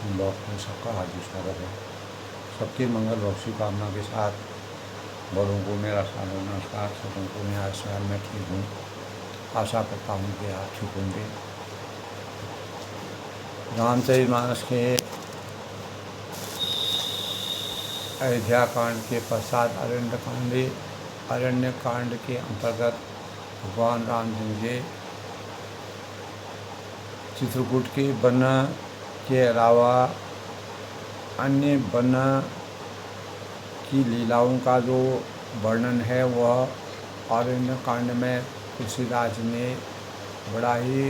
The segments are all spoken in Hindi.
ब्लॉग में सबका हार्दिक स्वागत है। सबके मंगल बख्शी कामना के साथ बड़ों को मेरा सादर नमस्कार। छोटों को मेरा आशीर्वाद। मैं ठीक हूँ। आशा करता हूँ कि आप ठीक होंगे। रामचरितमानस के अयोध्या कांड के पश्चात अरण्य कांड के अंतर्गत भगवान राम जी के चित्रकूट के वन के अलावा अन्य वन की लीलाओं का जो वर्णन है वह अरण्य कांड में तुलसीदास जी ने बड़ा ही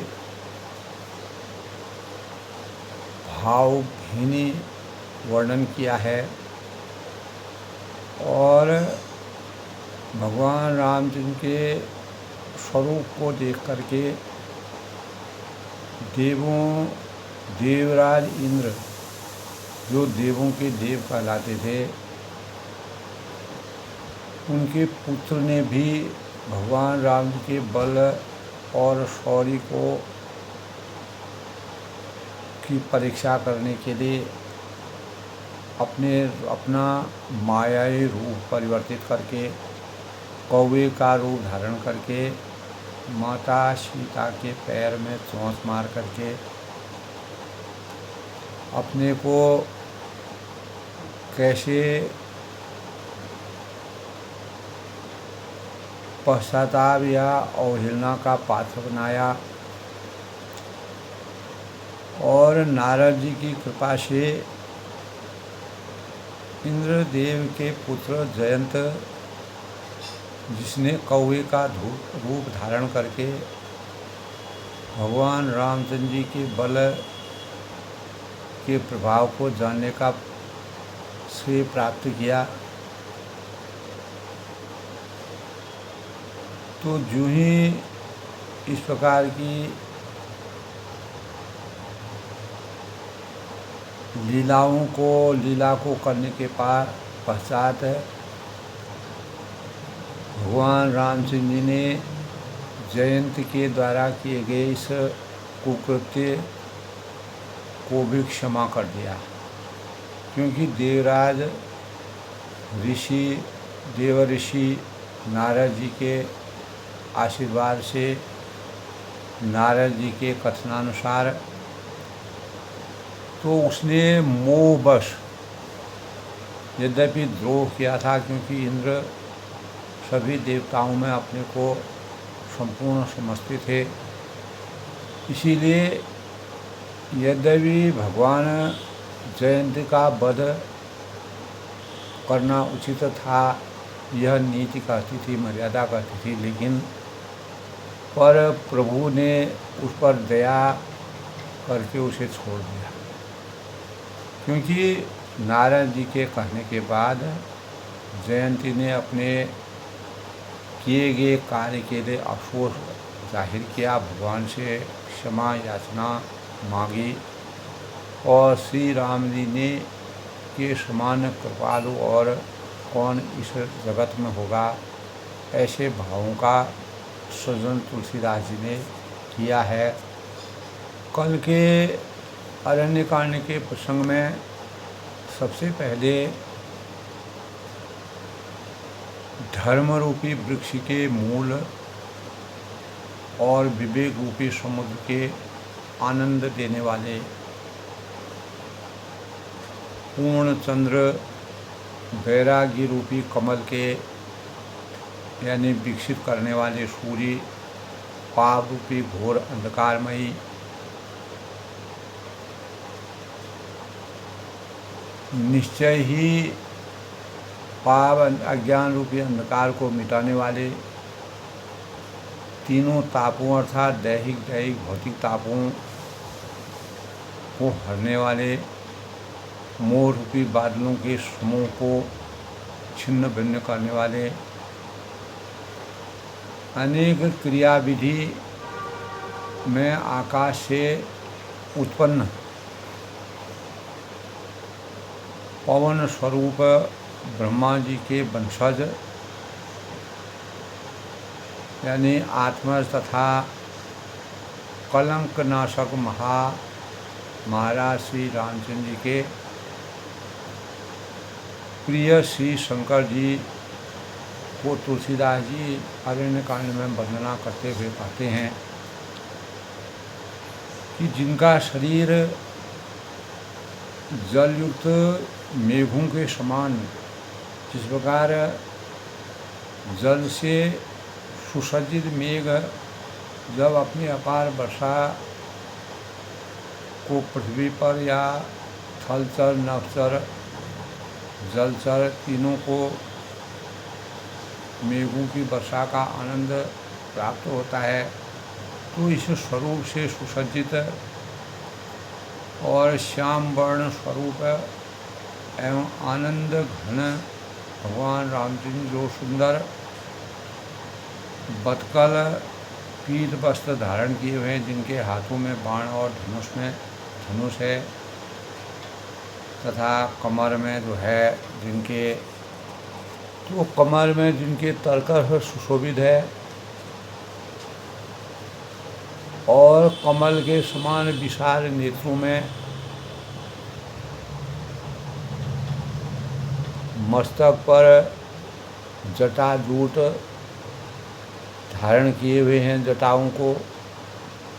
भावभीनी वर्णन किया है। और भगवान रामचंद्र के स्वरूप को देख करके देवराज इंद्र, जो देवों के देव कहलाते थे, उनके पुत्र ने भी भगवान राम जी के बल और शौर्य की परीक्षा करने के लिए अपना मायावी रूप परिवर्तित करके कौवे का रूप धारण करके माता सीता के पैर में चोंच मार करके अपने को कैसे पश्चाताप या अवहेलना का पात्र बनाया। और नारद जी की कृपा से इंद्रदेव के पुत्र जयंत, जिसने कौवे का रूप धारण करके भगवान रामचंद्र जी के बल के प्रभाव को जानने का श्रेय प्राप्त किया, तो जो ही इस प्रकार की लीला को करने के पश्चात भगवान रामचंद्र जी ने जयंत के द्वारा किए गए इस कुकृत्य को भी क्षमा कर दिया, क्योंकि देव ऋषि नारद जी के आशीर्वाद से, नारद जी के कथनानुसार, तो उसने मोहवश यद्यपि द्रोह किया था, क्योंकि इंद्र सभी देवताओं में अपने को संपूर्ण समझते थे। इसीलिए यद्यपि भगवान जयंत का वध करना उचित था, यह नीति कहती थी, मर्यादा कहती थी, लेकिन पर प्रभु ने उस पर दया करके उसे छोड़ दिया, क्योंकि नारद जी के कहने के बाद जयंती ने अपने किए गए कार्य के लिए अफसोस जाहिर किया, भगवान से क्षमा याचना मांगी। और श्री राम जी ने के समान कृपालु और कौन इस जगत में होगा, ऐसे भावों का सृजन तुलसीदास जी ने किया है। कल के अरण्य कांड के प्रसंग में सबसे पहले धर्म रूपी वृक्ष के मूल और विवेक रूपी समुद्र के आनंद देने वाले पूर्ण चंद्र, वैराग्य रूपी कमल के यानी विकसित करने वाले सूर्य, पाप रूपी घोर अंधकारमयी निश्चय ही पाप अज्ञान रूपी अंधकार को मिटाने वाले तीनों तापों अर्थात दैहिक भौतिक तापों को हरने वाले मोह रूपी बादलों के समूह को छिन्न भिन्न करने वाले अनेक क्रियाविधि में आकाश से उत्पन्न पवन स्वरूप ब्रह्मा जी के वंशज यानी आत्मज तथा कलंक नाशक महाराज श्री रामचंद्र जी के प्रिय श्री शंकर जी को तुलसीदास जी अरण्य कांड में वंदना करते हुए कहते हैं कि जिनका शरीर जलयुक्त मेघों के समान, जिस प्रकार जल से सुसज्जित मेघ जब अपनी अपार वर्षा को पृथ्वी पर या थलचर, नभचर, जलचर तीनों को मेघों की वर्षा का आनंद प्राप्त होता है, तो इस स्वरूप से सुसज्जित और श्याम वर्ण स्वरूप एवं आनंद घन भगवान रामचंद्र जो सुंदर बतकल पीत वस्त्र धारण किए हुए हैं, जिनके हाथों में बाण और धनुष है तथा कमर में जो है जिनके कमर में जिनके तरकस सुशोभित है और कमल के समान विशाल नेत्रों में मस्तक पर जटाजूट धारण किए हुए हैं जटाओं को,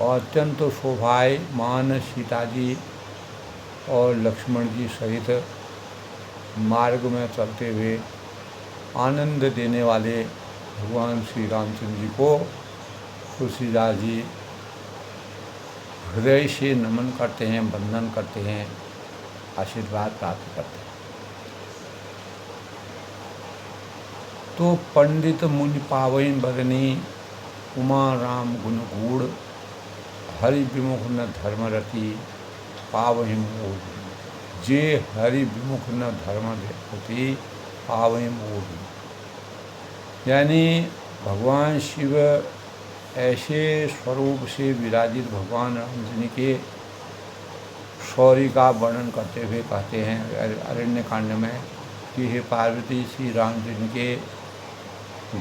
और अत्यंत शोभायमान सीता जी और लक्ष्मण जी सहित मार्ग में चलते हुए आनंद देने वाले भगवान श्री रामचंद्र जी को तुलसीदास जी हृदय से नमन करते हैं, वंदन करते हैं, आशीर्वाद प्राप्त करते हैं। तो पंडित मुनि पावैन बरनी उमा राम गुण गूढ़ हरि विमुख न धर्मरति पावहि मोह, जे हरि विमुख न धर्मरति पावहि मोह। यानी भगवान शिव ऐसे स्वरूप से विराजित भगवान रामचंद्र के शौर्य का वर्णन करते हुए कहते हैं अरण्य कांड में कि हे पार्वती, श्री रामचंद्र के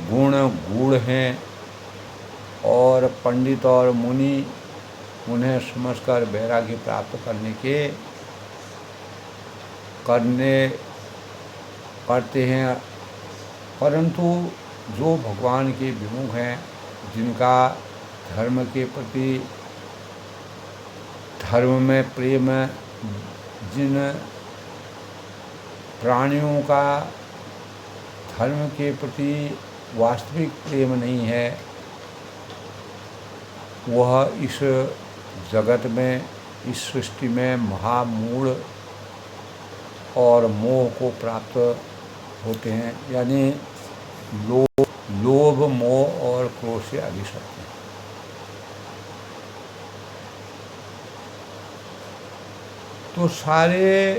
गुण गूढ़ हैं और पंडित और मुनि उन्हें समझकर वैराग्य प्राप्त करते हैं, परंतु जो भगवान के विमुख हैं, जिनका धर्म के प्रति धर्म में प्रेम, जिन प्राणियों का धर्म के प्रति वास्तविक प्रेम नहीं है, वह इस जगत में, इस सृष्टि में महामूढ़ और मोह को प्राप्त होते हैं। यानी लोभ, मोह और क्रोध से अभिशप्त हैं। तो सारे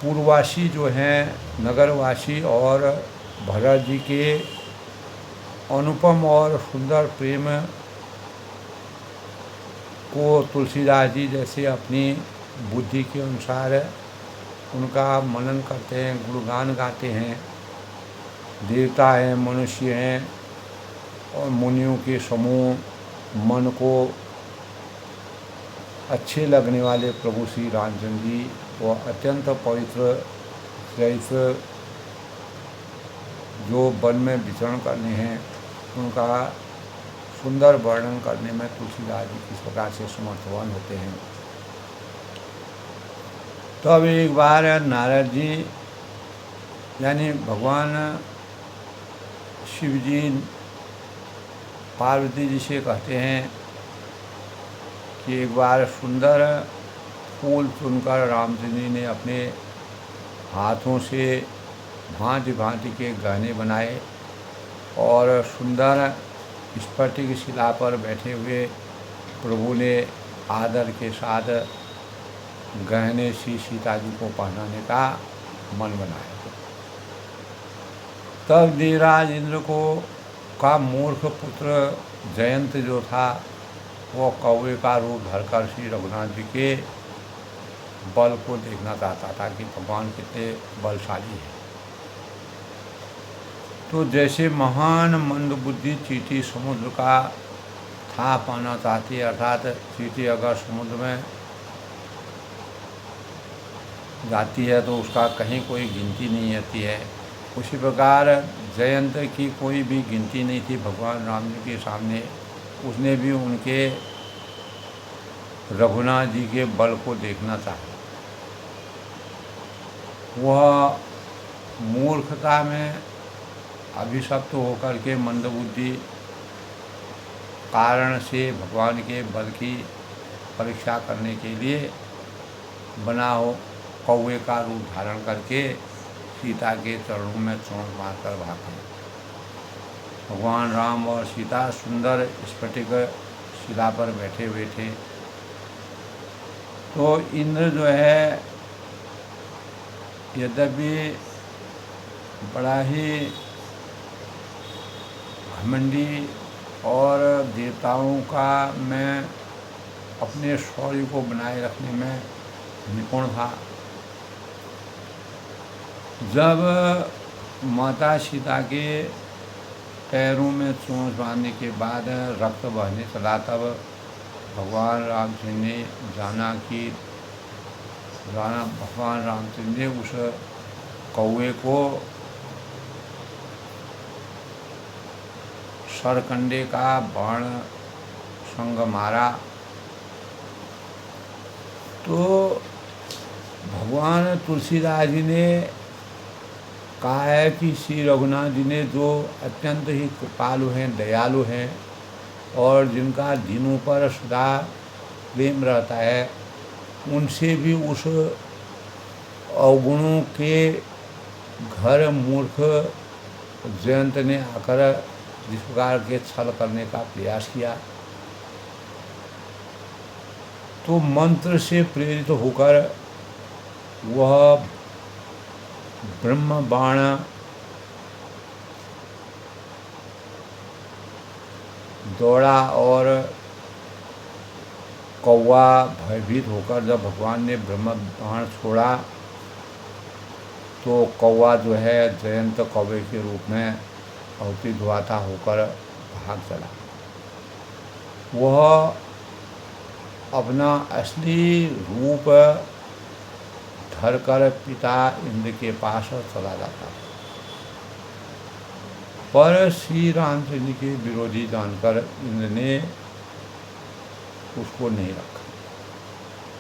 पूर्ववासी जो हैं, नगरवासी और भरत जी के अनुपम और सुंदर प्रेम को तुलसीदास जी जैसे अपनी बुद्धि के अनुसार उनका मनन करते हैं, गुणगान गाते हैं। देवता हैं, मनुष्य हैं और मुनियों के समूह मन को अच्छे लगने वाले प्रभु श्री रामचंद्र जी वो अत्यंत पवित्र चरित्र जो वन में विचरण करने हैं, उनका सुंदर वर्णन करने में तुलसीदास जी किस प्रकार से समर्थवान होते हैं। तो अब एक बार नारद जी यानी भगवान शिव जी पार्वती जी से कहते हैं कि एक बार सुंदर फूल चुनकर रामचंद्र जी ने अपने हाथों से भांति भांति के गहने बनाए और सुंदर स्फटिक शिला पर बैठे हुए प्रभु ने आदर के साथ गहने श्री सीता जी को पहनाने का मन बनाया। तब देवराज इंद्र का मूर्ख पुत्र जयंत जो था वो कौवे का रूप धरकर श्री रघुनाथ जी के बल को देखना चाहता था कि भगवान कितने बलशाली है। तो जैसे महान मंदबुद्धि चींटी समुद्र का था पाना चाहती है, अर्थात चींटी अगर समुद्र में जाती है तो उसका कहीं कोई गिनती नहीं आती है। उसी प्रकार जयंत की कोई भी गिनती नहीं थी भगवान राम जी के सामने। उसने भी उनके रघुनाथ जी के बल को देखना चाहा। वह मूर्खता में अभिशप्त होकर के मंदबुद्धि कारण से भगवान के बल की परीक्षा करने के लिए बना हो कौवे का रूप धारण करके सीता के चरणों में चोंच मारकर भागे। भगवान राम और सीता सुंदर स्फटिक शिला पर बैठे हुए थे। तो इंद्र जो है यद्यपि बड़ा ही घमंडी और देवताओं का में अपने शौर्य को बनाए रखने में निपुण था। जब माता सीता के पैरों में चोंच बांधने के बाद रक्त बहने चला, तब भगवान रामचंद्र ने जाना कि भगवान रामचंद्र ने उस कौवे को सरकंडे का बाण संग मारा। तो भगवान तुलसीदास जी ने कहा है कि श्री रघुनाथ जी ने जो अत्यंत ही कृपालु हैं, दयालु हैं और जिनका दिनों पर सदा प्रेम रहता है, उनसे भी उस अवगुणों के घर मूर्ख जयंत ने आकर जिस प्रकार के छल करने का प्रयास किया, तो मंत्र से प्रेरित होकर वह ब्रह्म बाण दौड़ा और कौवा भयभीत होकर जब भगवान ने ब्रह्म बाण छोड़ा तो कौवा जो है जयंत कौवे के रूप में अवतीर्वाता होकर भाग चला। वह अपना असली रूप धरकर पिता इंद्र के पास चला जाता, पर श्री रामचंद्र के विरोधी जानकर इंद्र ने उसको नहीं रखा।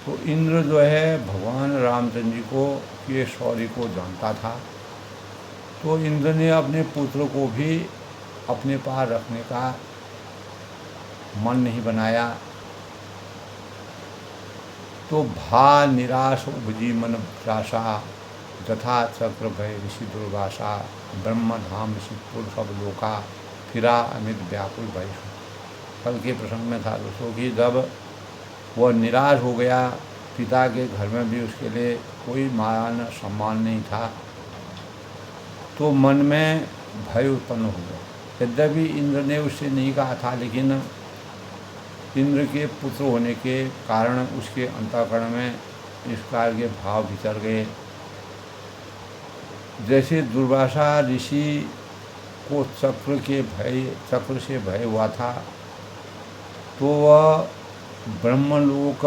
तो इंद्र जो है भगवान रामचंद्र जी को के शौर्य को जानता था, तो इंद्र ने अपने पुत्र को भी अपने पास रखने का मन नहीं बनाया। तो भा निराश उपजी मन प्राशा जथा चक्र भय ऋषि दुर्वासा ब्रह्म धाम ऋषिपुर सब लोका फिरा अमित व्याकुल भय। कल के प्रसंग में था दोस्तों कि जब वह निराश हो गया, पिता के घर में भी उसके लिए कोई मान सम्मान नहीं था, तो मन में भय उत्पन्न हो गया। यद्यपि इंद्र ने उससे नहीं कहा था, लेकिन इंद्र के पुत्र होने के कारण उसके अंतःकरण में इस प्रकार के भाव विचर गए। जैसे दुर्वासा ऋषि को चक्र से भय हुआ था, तो वह ब्रह्मलोक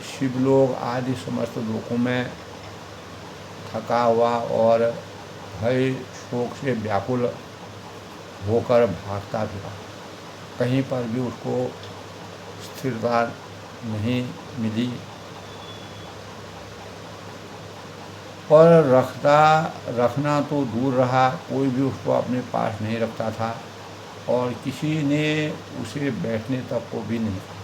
शिवलोक आदि समस्त लोकों में थका हुआ और भय शोक से व्याकुल होकर भागता फिरा। कहीं पर भी उसको स्थिरता नहीं मिली और रखना तो दूर रहा, कोई भी उसको अपने पास नहीं रखता था और किसी ने उसे बैठने तक को भी नहीं कहा।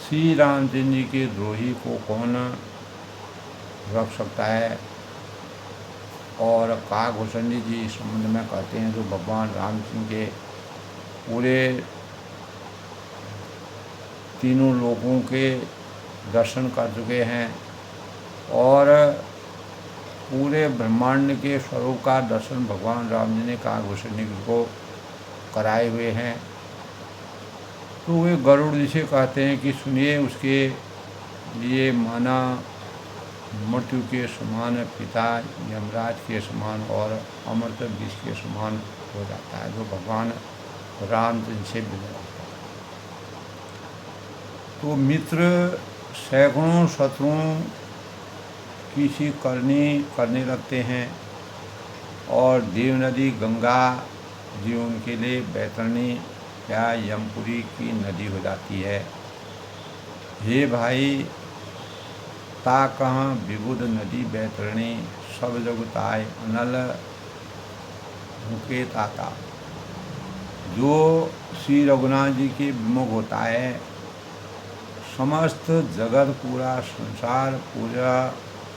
श्री रामचंद्र जी के द्रोही को कौन रख सकता है। और काकभूषण जी इस संबंध में कहते हैं, जो भगवान रामचंद्र के पूरे तीनों लोगों के दर्शन कर चुके हैं और पूरे ब्रह्मांड के स्वरूप का दर्शन भगवान राम जी ने काकभूषण जी को कराए हुए हैं। तो वे गरुड़ जी से कहते हैं कि सुनिए, उसके लिए माना मृत्यु के समान पिता यमराज के समान और अमृत बीज के समान हो जाता है, जो भगवान रामचंद्र से मिल जाता है। तो मित्र सैकड़ों शत्रुओं किसी करने लगते हैं और देव नदी गंगा जी उनके लिए बैतरणी या यमपुरी की नदी हो जाती है। हे भाई, ता कहाँ विबुध नदी बैतरणी, सब जग ताय अनल भूखे ताता। जो श्री रघुनाथ जी के विमुख होता है, समस्त जगत, पूरा संसार, पूरा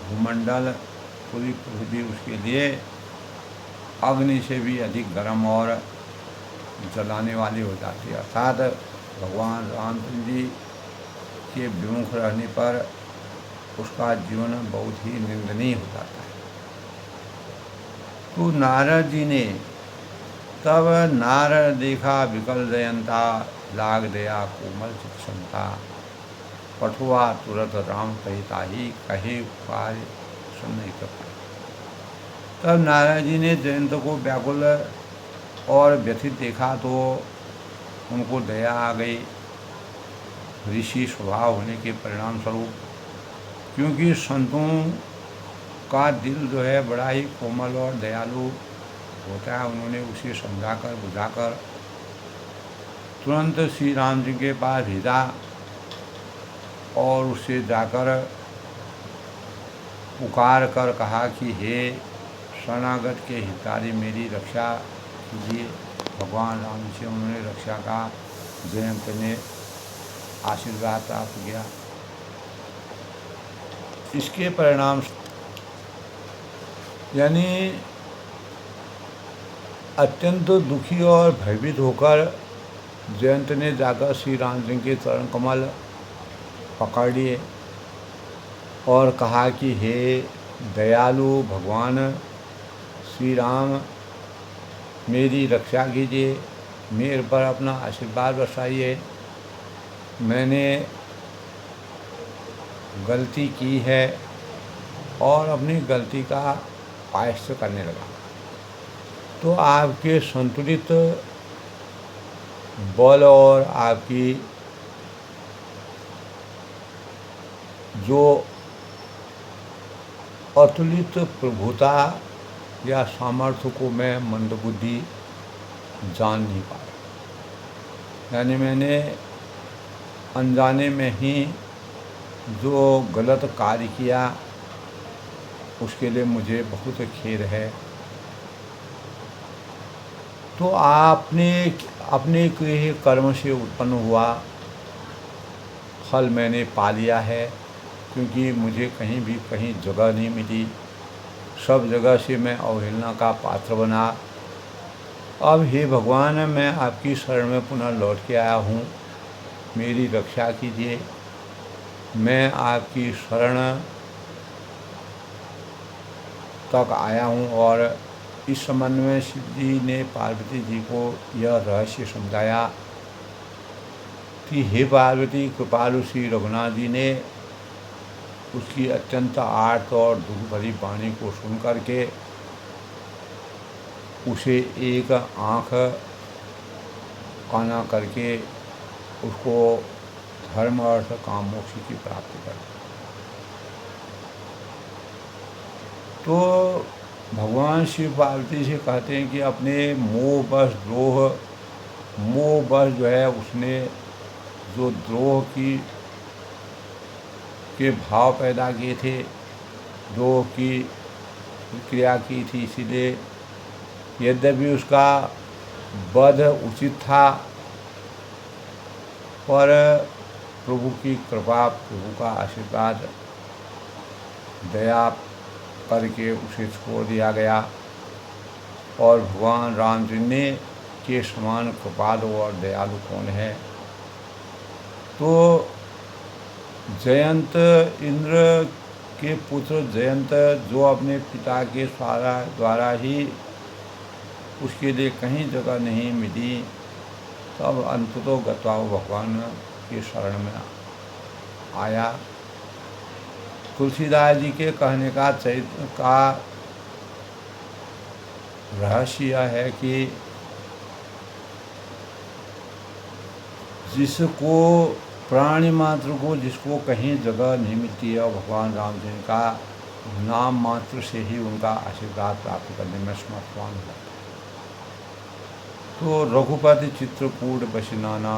भूमंडल, पूरी पृथ्वी उसके लिए अग्नि से भी अधिक गर्म और जलाने वाली हो जाती है। अर्थात भगवान रामचंद्र जी के विमुख रहने पर उसका जीवन बहुत ही निंदनीय हो जाता है। तो नारद जी ने तब नारद देखा विकल जयंता, लाग दया कोमल चित्संता, पठुआ तुरत राम कहिता ही, कहे कार्य सुन नहीं कर पाए। तब नारद जी ने जयंत को व्याकुल और व्यथित देखा तो उनको दया आ गई, ऋषि स्वभाव होने के परिणाम स्वरूप। क्योंकि संतों का दिल जो है बड़ा ही कोमल और दयालु होता है, उन्होंने उसे समझाकर बुझाकर तुरंत श्री राम जी के पास भेजा और उससे जाकर पुकार कर कहा कि हे शरणागत के हितकारी, मेरी रक्षा कीजिए। भगवान राम से उन्होंने रक्षा का जयंत ने आशीर्वाद प्राप्त किया। इसके परिणाम यानी अत्यंत दुखी और भयभीत होकर जयंत ने जाकर श्री राम जी के चरण कमल पकड़ लिए और कहा कि हे दयालु भगवान श्री राम, मेरी रक्षा कीजिए, मेरे पर अपना आशीर्वाद बरसाइए। मैंने गलती की है और अपनी गलती का प्रायश्चित करने लगा। तो आपके संतुलित बल और आपकी जो अतुलित प्रभुता या सामर्थ्य को मैं मंदबुद्धि जान नहीं पाया। यानी मैंने अनजाने में ही जो गलत कार्य किया उसके लिए मुझे बहुत खेद है। तो आपने अपने किए कर्म से उत्पन्न हुआ फल मैंने पा लिया है, क्योंकि मुझे कहीं भी कहीं जगह नहीं मिली, सब जगह से मैं अवहेलना का पात्र बना। अब हे भगवान, मैं आपकी शरण में पुनः लौट के आया हूँ, मेरी रक्षा कीजिए। मैं आपकी शरण तक आया हूँ। और इस संबंध में शिव जी ने पार्वती जी को यह रहस्य समझाया कि हे पार्वती, कृपालु श्री रघुनाथ जी ने उसकी अत्यंत आर्त और दुख भरी वाणी को सुन करके उसे एक आँख काना करके उसको धर्म अर्थ काम मोक्ष की प्राप्ति कर। तो भगवान शिव पार्वती से कहते हैं कि अपने मोह बस जो है उसने जो द्रोह की के भाव पैदा किए थे, द्रोह की क्रिया की थी, इसीलिए यद्यपि उसका वध उचित था पर प्रभु की कृपा, प्रभु का आशीर्वाद, दया करके उसे छोड़ दिया गया। और भगवान राम जी ने के समान कृपालु और दयालु कौन है। तो जयंत, इंद्र के पुत्र जयंत, जो अपने पिता के द्वारा ही उसके लिए कहीं जगह नहीं मिली, तब अंततो गत्वा भगवान के शरण में आया। तुलसीदास जी के कहने का चरित्र का रहस्य यह है कि जिसको प्राणी मात्र को जिसको कहीं जगह नहीं मिलती है, भगवान राम जी का नाम मात्र से ही उनका आशीर्वाद प्राप्त करने में समर्थवान हुआ। तो रघुपति चित्रकूट बसी नाना,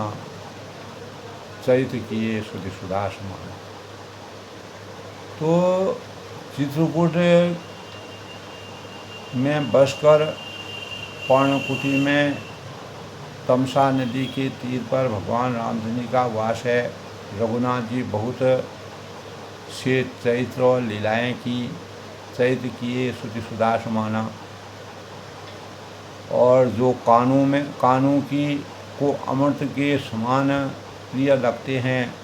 चैत किए सुधि सुधा समाना। तो चित्रकूट में बसकर पर्णकुटी में तमसा नदी के तीर पर भगवान रामचंद्र जी का वास है। रघुनाथ जी बहुत से चैत्र और लीलाएँ की, चैत किए श्रुति सुधा समाना। और जो कानों की को अमृत के समान प्रिय लगते हैं,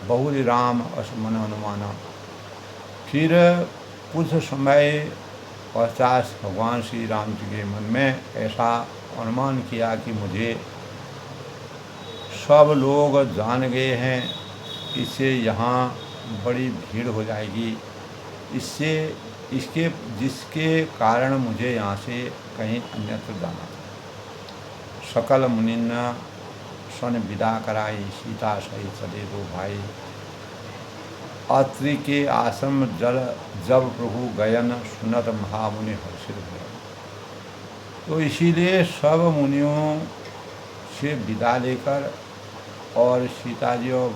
बहुत राम असमन अनुमाना। फिर कुछ समय पश्चात भगवान श्री राम जी के मन में ऐसा अनुमान किया कि मुझे सब लोग जान गए हैं, इससे यहाँ बड़ी भीड़ हो जाएगी, जिसके कारण मुझे यहाँ से कहीं अन्यत्र जाना था। सकल मुनिन्ना सन विदा कराई, सीता सहित चले दो भाई। अत्रि के आश्रम जब प्रभु गयन, सुनत महामुनि हर्षित हुए। तो इसीलिए सब मुनियों से विदा लेकर और सीता जी और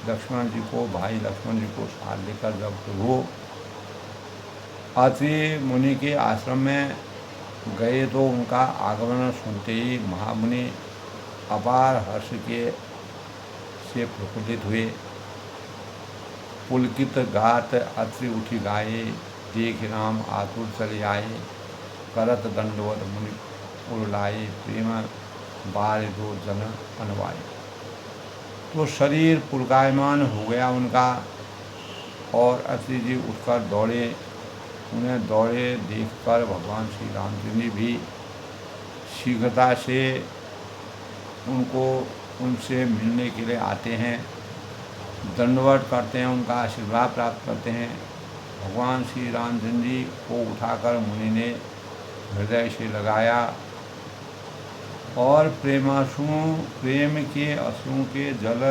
लक्ष्मण जी को, भाई लक्ष्मण जी को साथ लेकर जब प्रभु अत्रि मुनि के आश्रम में गए, तो उनका आगमन सुनते ही महामुनि अपार हर्ष से प्रफुल्लित हुए। पुलकित गात अत्रि उठी गाये, देख राम आतुर चले आए। करत दंडवत मुनि उरलाए, प्रेम बार दो जन अनवाए। तो शरीर पुलकायमान हो गया उनका, और अत्रि जी उठकर दौड़े। उन्हें दौड़े देखकर भगवान श्री रामचंद्र जी भी शीघ्रता से उनसे मिलने के लिए आते हैं, दंडवत करते हैं, उनका आशीर्वाद प्राप्त करते हैं। भगवान श्री रामचंद्र जी को उठाकर मुनि ने हृदय से लगाया और प्रेम के अश्रुओं के जल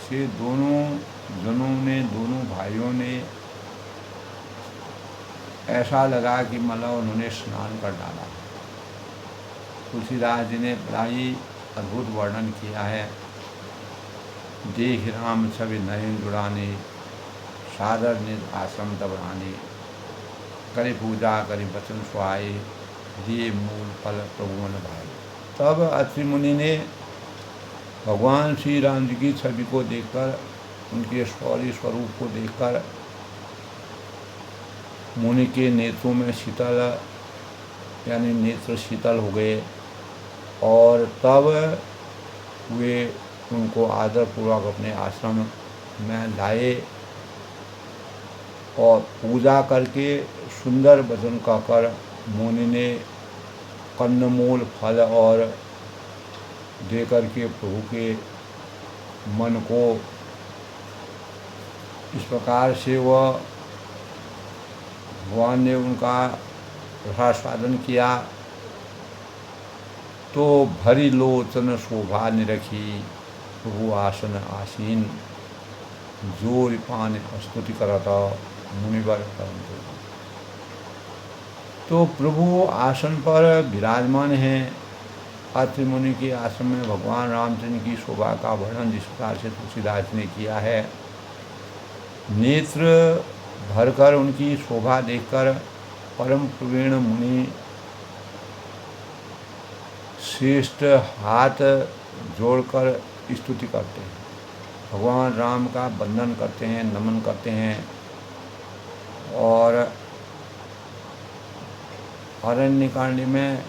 से दोनों भाइयों ने ऐसा लगा कि मतलब उन्होंने स्नान कर डाला। तुलसीदास जी ने बड़ा ही अद्भुत वर्णन किया है। देख राम छवि नयन जुड़ाने, सादर निज आश्रम दबराने। करी पूजा करी बचन सुहाए, दिए मूल फल प्रभु मन भाई। तब अत्रि मुनि ने भगवान श्री राम जी की छवि को देखकर, उनके शौर्य स्वरूप को देखकर मुनि के नेत्रों में नेत्र शीतल हो गए, और तब वे उनको आदरपूर्वक अपने आश्रम में लाए और पूजा करके सुंदर वचन कहकर मुनि ने कंदमूल फल और देकर के प्रभु के मन को इस प्रकार से वह भगवान ने उनका रसास्वादन किया। तो भरी लोचन शोभा निरखी, प्रभु आसन आसीन। जोर पान स्तुति करता मुनिवर परंतु। तो प्रभु आसन पर विराजमान हैं। अत्रि मुनि के आश्रम में भगवान रामचंद्र की शोभा का वर्णन जिस प्रकार से तुलसीदास ने किया है। नेत्र भरकर उनकी शोभा देखकर परम प्रवीण मुनि श्रेष्ठ हाथ जोड़कर स्तुति करते हैं, भगवान राम का वंदन करते हैं, नमन करते हैं। और अरण्यकांड में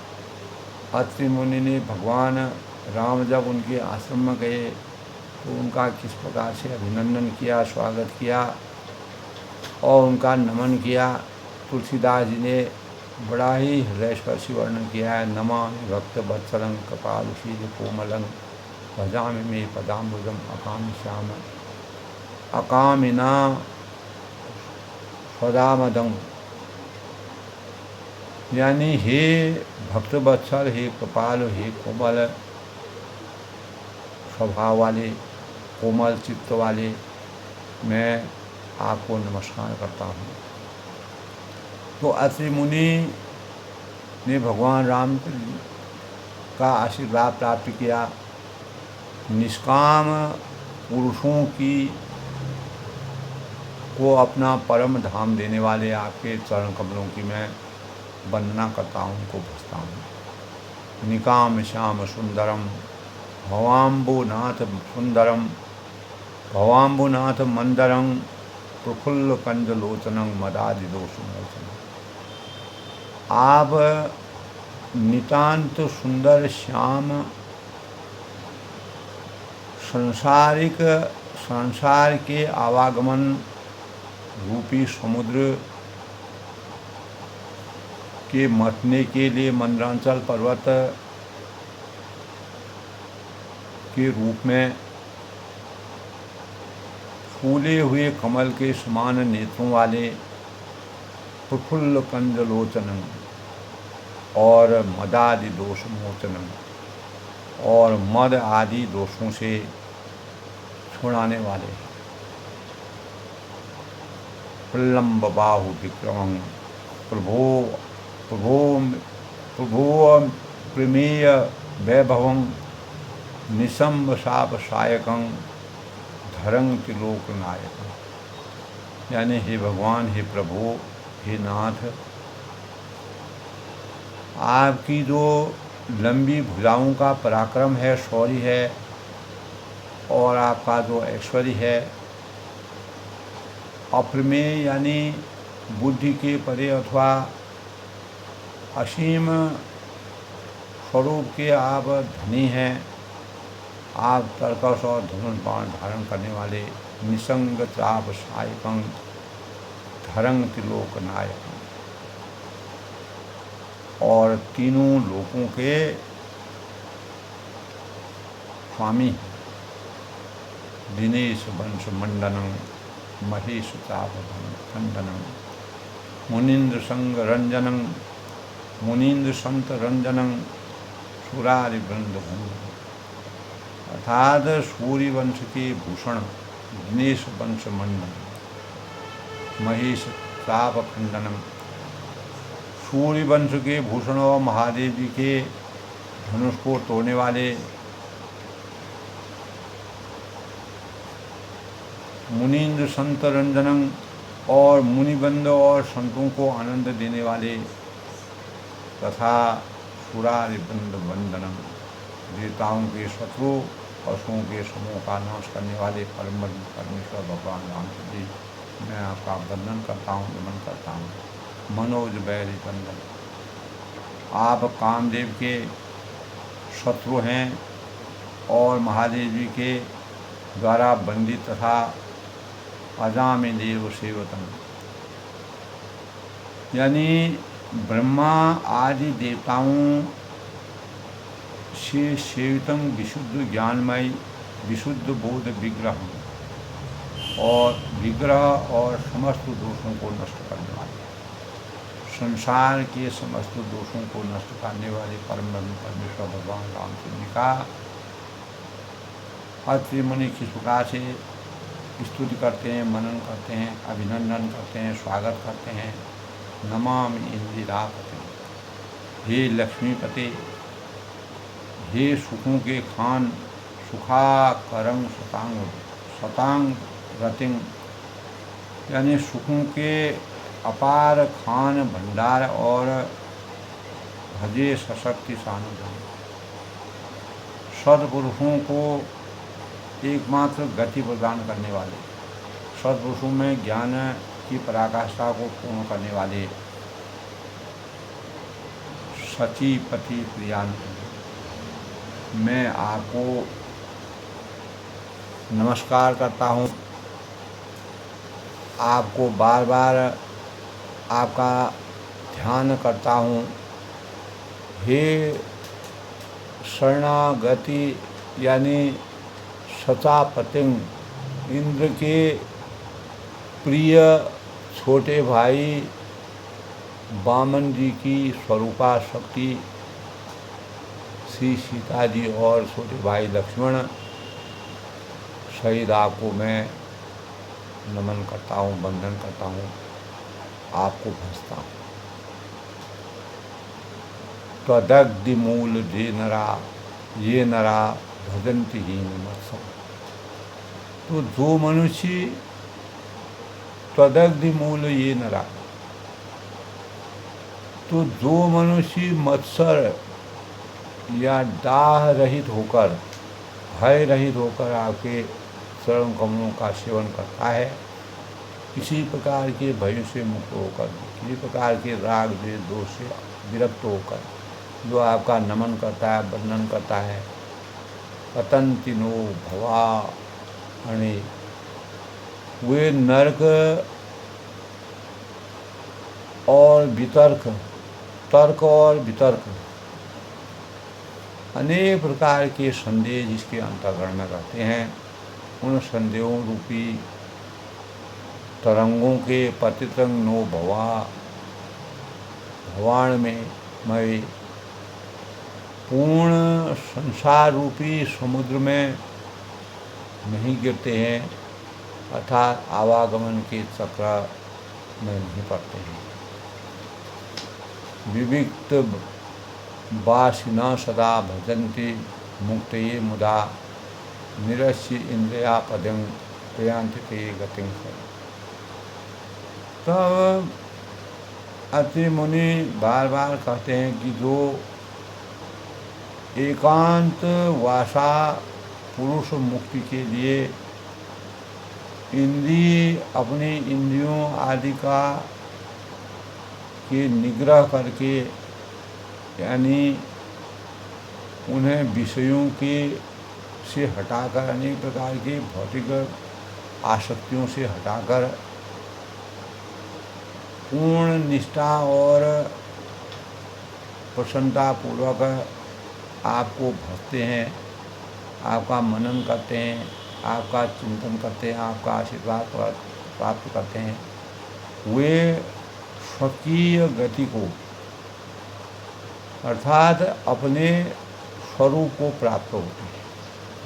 अत्रि मुनि ने भगवान राम जब उनके आश्रम में गए तो उनका किस प्रकार से अभिनंदन किया, स्वागत किया और उनका नमन किया। तुलसीदास जी ने बड़ा ही हृदयस्पर्शी वर्णन किया है। नमामि भक्त वत्सलं कपालशील कोमलं, भजामि मे पदाम्बुजं अकामि श्याम अकामिना स्वदामदं। यानी हे भक्तवत्सल, हे कृपाल, हे कोमल स्वभाव वाले, कोमल चित्त वाले, मैं आपको नमस्कार करता हूँ। तो अत्रि मुनि ने भगवान राम का आशीर्वाद प्राप्त किया। निष्काम पुरुषों की को अपना परम धाम देने वाले आपके चरण कमलों की मैं वंदना करता हूँ, उनको भजता हूँ। निकाम श्याम सुंदरम भवाम्बुनाथ सुंदरम भवाम्बुनाथ मंदरं प्रफुल्ल कंजलोचनं मदादि दोषमोचनं। आप नितांत सुंदर श्याम संसार के आवागमन रूपी समुद्र के मथने के लिए मंदरांचल पर्वत के रूप में फूले हुए कमल के समान नेत्रों वाले प्रफुल्ल कंजलोचनं और मदादि दोष मोचनं और मद आदि दोषों से छुड़ाने वाले प्रलम्ब बाहु विक्रमं प्रभो प्रभो प्रभो प्रमेय वैभवं निशंब शाप सायकं धरं त्रिलोक नायकं। यानी हे भगवान, हे प्रभु, हे नाथ, आपकी जो लंबी भुजाओं का पराक्रम है, शौर्य है, और आपका जो ऐश्वर्य है अप्रमेय यानी बुद्धि के परे अथवा असीम स्वरूप के आप धनी हैं। आप तर्कस और धनुष बाण धारण करने वाले निसंग चाप सायकं धरं त्रिलोक नायकं और तीनों लोकों के स्वामी दिनेश वंश मंडनं महेश चाप खंडनं मुनीन्द्र संग रंजनं मुनीन्द्र संत रंजनं सुरारि वृंद भंजनं। अर्थात सूर्य वंश के भूषण दिनेश वंश मंडन महेश चाप खंडनम। सूर्य वंश के भूषण और महादेव जी के धनुष को तोड़ने वाले मुनीन्द्र संत रंजनम और मुनिबंद और संतों को आनंद देने वाले तथा सुरारि वृंद वंदनम देवताओं के शत्रु पशुओं के समूह का नाश करने वाले परम परमेश्वर भगवान राम जी, मैं आपका वंदन करता हूँ, नमन करता हूँ। मनोज बैरी वंदन। आप कामदेव के शत्रु हैं और महादेव जी के द्वारा बंदित तथा अजामि देव सेवतम, यानी ब्रह्मा आदि देवताओं से सेवितम विशुद्ध ज्ञानमय विशुद्ध बोध विग्रह और समस्त दोषों को नष्ट करने वाले, संसार के समस्त दोषों को नष्ट करने वाले परम परमेश्वर भगवान रामचंद्र जी का अत्रि मुनि किस प्रकार से स्तुति करते हैं, मनन करते हैं, अभिनंदन करते हैं, स्वागत करते हैं। नमामि इंदिरापते, हे लक्ष्मीपते, हे सुखों के खान, सुखाकरं शतांग रतिं, यानी सुखों के अपार खान भंडार और भजे सशक्ति सानुधान। सद्पुरुषों को एकमात्र गति प्रदान करने वाले, सद्पुरुषों में ज्ञान की पराकाष्ठा को पूर्ण करने वाले सचीपति प्रियान्वित, मैं आपको नमस्कार करता हूँ। आपको बार बार आपका ध्यान करता हूँ। हे शरणागति यानी सचापतिं, इंद्र के प्रिय छोटे भाई वामन जी की स्वरूपा शक्ति श्री सीता जी और छोटे भाई लक्ष्मण सहित आपको मैं नमन करता हूँ, वंदन करता हूँ, आपको भजता हूँ। त्वदग्निमूल ये नरा भजन्ति हीन मत्सम। तो जो मनुष्य त्वदग्निमूल ये नरा, तो जो मनुष्य मत्सर या दाह रहित होकर, भय रहित होकर आपके चरण कमलों का सेवन करता है, किसी प्रकार के भय से मुक्त होकर, किसी प्रकार के राग द्वेष दोष से विरक्त होकर जो आपका नमन करता है, वंदन करता है, पतंति नो भवानि, वे नरक और वितर्क, तर्क और वितर्क, अनेक प्रकार के संदेह जिसके अंतःकरण में रहते हैं, उन संदेहों रूपी तरंगों के पतितंग नो भवान में मैं पूर्ण संसार रूपी समुद्र में नहीं गिरते हैं, अर्थात आवागमन के चक्र में नहीं पड़ते हैं। विविक्त वासिना सदा भजन्ति मुक्तये मुदा, निरस्य इंद्रिया पदं प्रयांति ते गतिं। तब अत्रि मुनि बार बार कहते हैं कि जो एकांत वासा पुरुष मुक्ति के लिए अपनी इंद्रियों आदि का के निग्रह करके, यानी उन्हें विषयों के से हटाकर, अनेक प्रकार की भौतिक आसक्तियों से हटाकर पूर्ण निष्ठा और प्रसन्नता पूर्वक आपको भजते हैं, आपका मनन करते हैं, आपका चिंतन करते हैं, आपका आशीर्वाद प्राप्त करते हैं, वे स्वकीय गति को अर्थात अपने स्वरूप को प्राप्त होते हैं।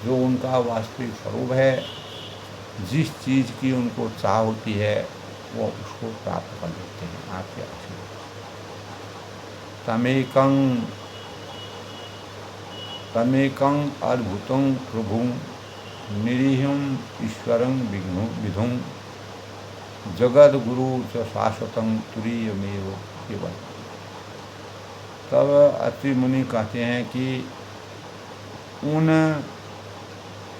जो उनका वास्तविक स्वरूप है, जिस चीज़ की उनको चाह होती है, वो उसको प्राप्त कर लेते हैं आपके आशीर्वाद। तमेकं अद्भुतं प्रभुं निरीहं ईश्वरं विधुं, जगद्गुरु च शाश्वतं तुरीयमेव केवल। तब अत्रि मुनि कहते हैं कि उन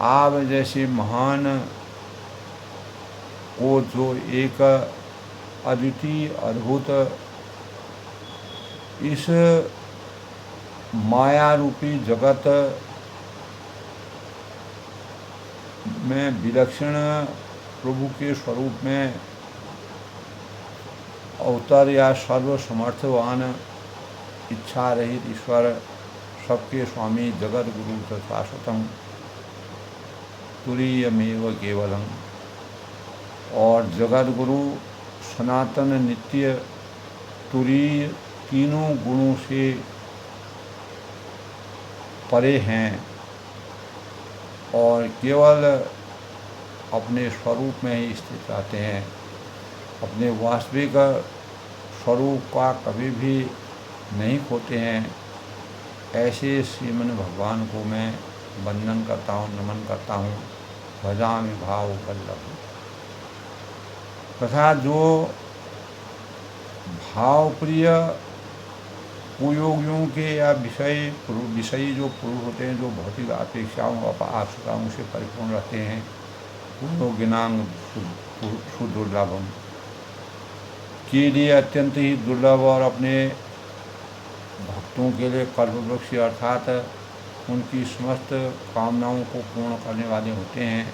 आप जैसे महान को जो एक अद्वितीय अद्भुत इस माया रूपी जगत में विलक्षण प्रभु के स्वरूप में अवतार या सर्वसमर्थवान इच्छा रहित ईश्वर, सबके स्वामी, जगत गुरु शाश्वतम तुरीयमेव केवलम, और जगत गुरु सनातन नित्य तुरीय तीनों गुणों से परे हैं और केवल अपने स्वरूप में ही स्थित रहते हैं। अपने वास्तविक स्वरूप का कभी भी नहीं खोते हैं। ऐसे श्रीमन भगवान को मैं वंदन करता हूँ, नमन करता हूँ, भजामि भाव वल्लभ। तथा जो भाव प्रिय कुयोगियों के या विषयी जो पुरुष होते हैं, जो भौतिक अपेक्षाओं आशंकाओं से परिपूर्ण रहते हैं, कुयोगिनांग सुदुर्लभम के लिए अत्यंत ही दुर्लभ और अपने भक्तों के लिए कल्पवृक्ष अर्थात उनकी समस्त कामनाओं को पूर्ण करने वाले होते हैं।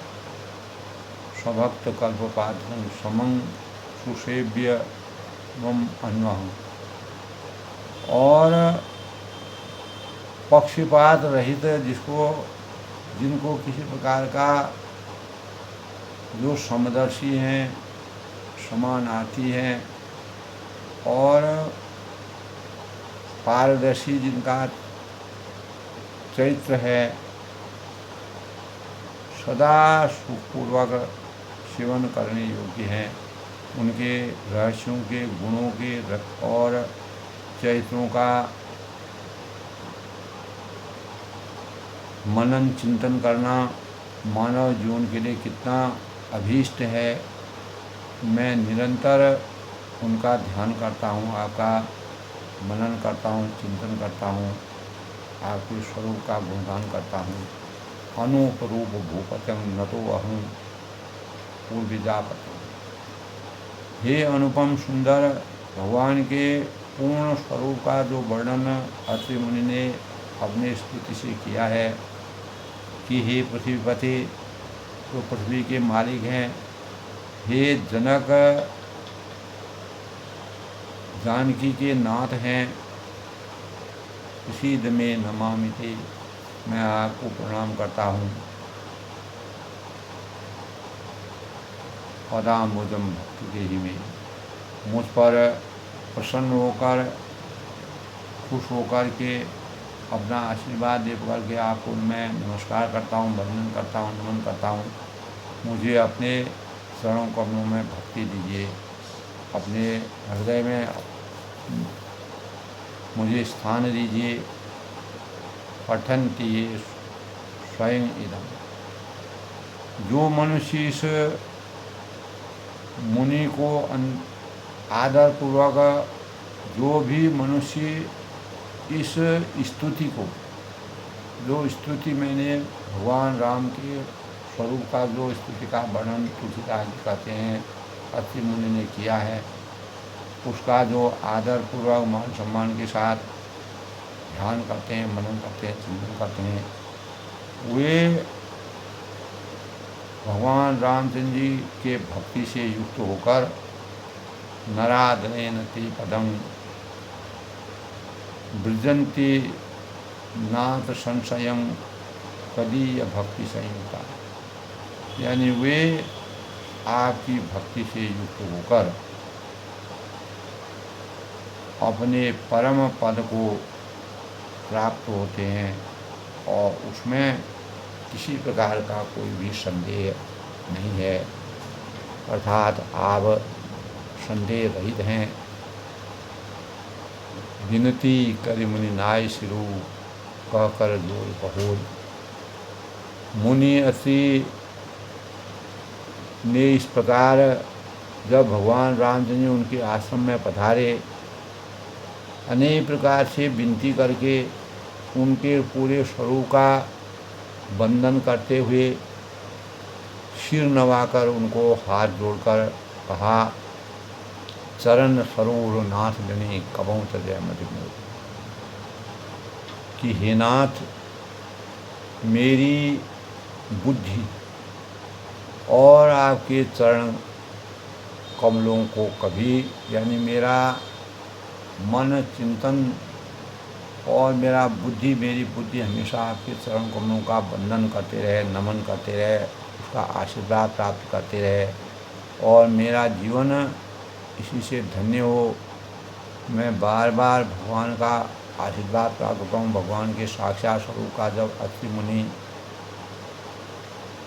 स्वभक्त कल्पपात्रं समं सुसेव्य वम अन्वहं, और पक्षपात रहित जिनको किसी प्रकार का जो समदर्शी हैं, समानार्थी हैं और पारदर्शी जिनका चरित्र है, सदा सुखपूर्वक सेवन करने योग्य हैं। उनके रहस्यों के, गुणों के और चरित्रों का मनन चिंतन करना मानव जीवन के लिए कितना अभीष्ट है। मैं निरंतर उनका ध्यान करता हूँ, आपका मनन करता हूँ, चिंतन करता हूँ, आपके स्वरूप का गुणगान करता हूँ। अनूप रूप भूपतंग नतो अहं पूर्विजापतंग। हे अनुपम सुंदर भगवान के पूर्ण स्वरूप का जो वर्णन अत्रि मुनि ने अपने स्तुति से किया है कि हे पृथ्वीपति, जो पृथ्वी के मालिक हैं, हे जनक जानकी के नाथ हैं, इसी दमे नमामिते, मैं आपको प्रणाम करता हूँ। पदाम्बुजम भक्ति के ही में मुझ पर प्रसन्न होकर, खुश होकर के अपना आशीर्वाद दे करके आपको मैं नमस्कार करता हूँ, वंदन करता हूँ, नमन करता हूँ। मुझे अपने चरणों कमलों में भक्ति दीजिए, अपने हृदय में मुझे स्थान दीजिए। पठन्ति ये स्वयं इदम। जो मनुष्य इस मुनि को आदरपूर्वक, जो भी मनुष्य इस स्तुति को, जो स्तुति मैंने भगवान राम के स्वरूप का जो स्तुति का वर्णन तुलसीदास जी कहते हैं अत्रि मुनि ने किया है, उसका जो आदरपूर्वक मान सम्मान के साथ ध्यान करते हैं, मनन करते हैं, चिंतन करते हैं, वे भगवान रामचंद्र जी के भक्ति से युक्त होकर नरादनेन ते पदं ब्रजन्ति नाथ संशयं तदीय भक्ति संयुक्ता। यानी वे आपकी भक्ति से युक्त होकर अपने परम पद को प्राप्त होते हैं और उसमें किसी प्रकार का कोई भी संदेह नहीं है, अर्थात आप संदेह रहित हैं। विनती करि मुनि नाय सिरु कह कर जोर कहोल। मुनि अत्रि ने इस प्रकार जब भगवान रामचंद्र जी उनके आश्रम में पधारे, अनेक प्रकार से विनती करके उनके पूरे स्वरूप का वंदन करते हुए सिर नवाकर उनको हाथ जोड़कर कहा, चरण सरोवर नाथ जने कबों तजय मधिमोद, कि हे नाथ, मेरी बुद्धि और आपके चरण कमलों को कभी, यानी मेरा मन चिंतन और मेरा बुद्धि, मेरी बुद्धि हमेशा आपके चरण कमलों का वंदन करते रहे, नमन करते रहे, उसका आशीर्वाद प्राप्त करते रहे और मेरा जीवन इसी से धन्य हो। मैं बार बार भगवान का आशीर्वाद प्राप्त करूँ। भगवान के साक्षात स्वरूप का जब अत्रि मुनि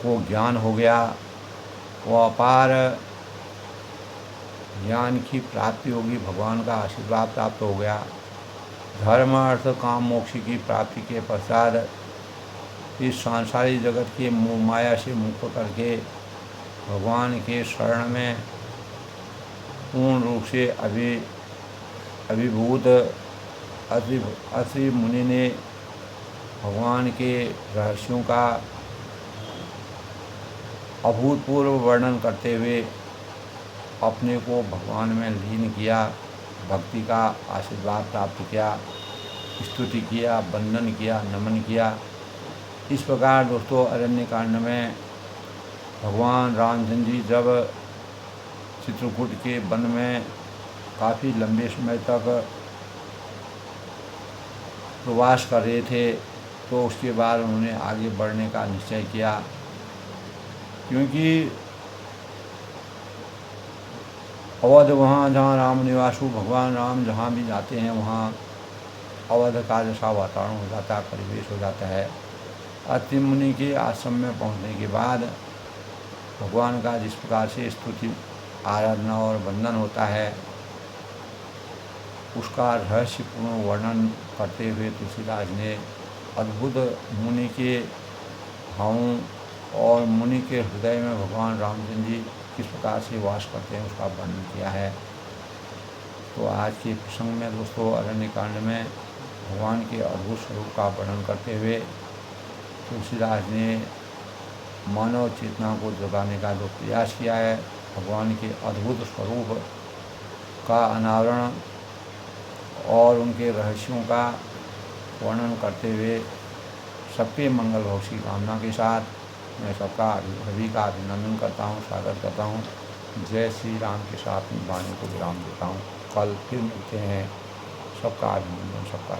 को ज्ञान हो गया, वो अपार ज्ञान की प्राप्ति होगी, भगवान का आशीर्वाद प्राप्त हो गया। धर्म अर्थ काम मोक्ष की प्राप्ति के पश्चात इस सांसारिक जगत के मोह माया से मुक्त करके भगवान के शरण में पूर्ण रूप से अभिभूत अत्रि मुनि ने भगवान के रहस्यों का अभूतपूर्व वर्णन करते हुए अपने को भगवान में लीन किया, भक्ति का आशीर्वाद प्राप्त किया, स्तुति किया, वंदन किया, नमन किया। इस प्रकार दोस्तों अरण्यकांड में भगवान रामचंद्र जी जब चित्रकूट के वन में काफ़ी लंबे समय तक प्रवास कर रहे थे, तो उसके बाद उन्होंने आगे बढ़ने का निश्चय किया, क्योंकि अवध वहाँ जहाँ राम निवासु, भगवान राम जहाँ भी जाते हैं वहाँ अवध का जैसा वातावरण हो जाता है, परिवेश हो जाता है। अत्रि मुनि के आश्रम में पहुँचने के बाद भगवान का जिस प्रकार से स्तुति, आराधना और वंदन होता है, उसका रहस्यपूर्ण वर्णन करते हुए तुलसीदास ने अद्भुत मुनि के भावों और मुनि के हृदय में भगवान रामचंद्र जी किस प्रकार से वास करते हैं उसका वर्णन किया है। तो आज के प्रसंग में दोस्तों अरण्य कांड में भगवान के अद्भुत स्वरूप का वर्णन करते हुए तुलसीदास ने मानव चेतना को जगाने का जो प्रयास किया है, भगवान के अद्भुत स्वरूप का अनावरण और उनके रहस्यों का वर्णन करते हुए सबके मंगल भव की कामना के साथ मैं सभी का अभिनंदन करता हूँ, स्वागत करता हूँ। जय श्री राम के साथ वाणी को विराम देता हूँ। कल फिर मिलते हैं। सबका अभिनंदन, सबका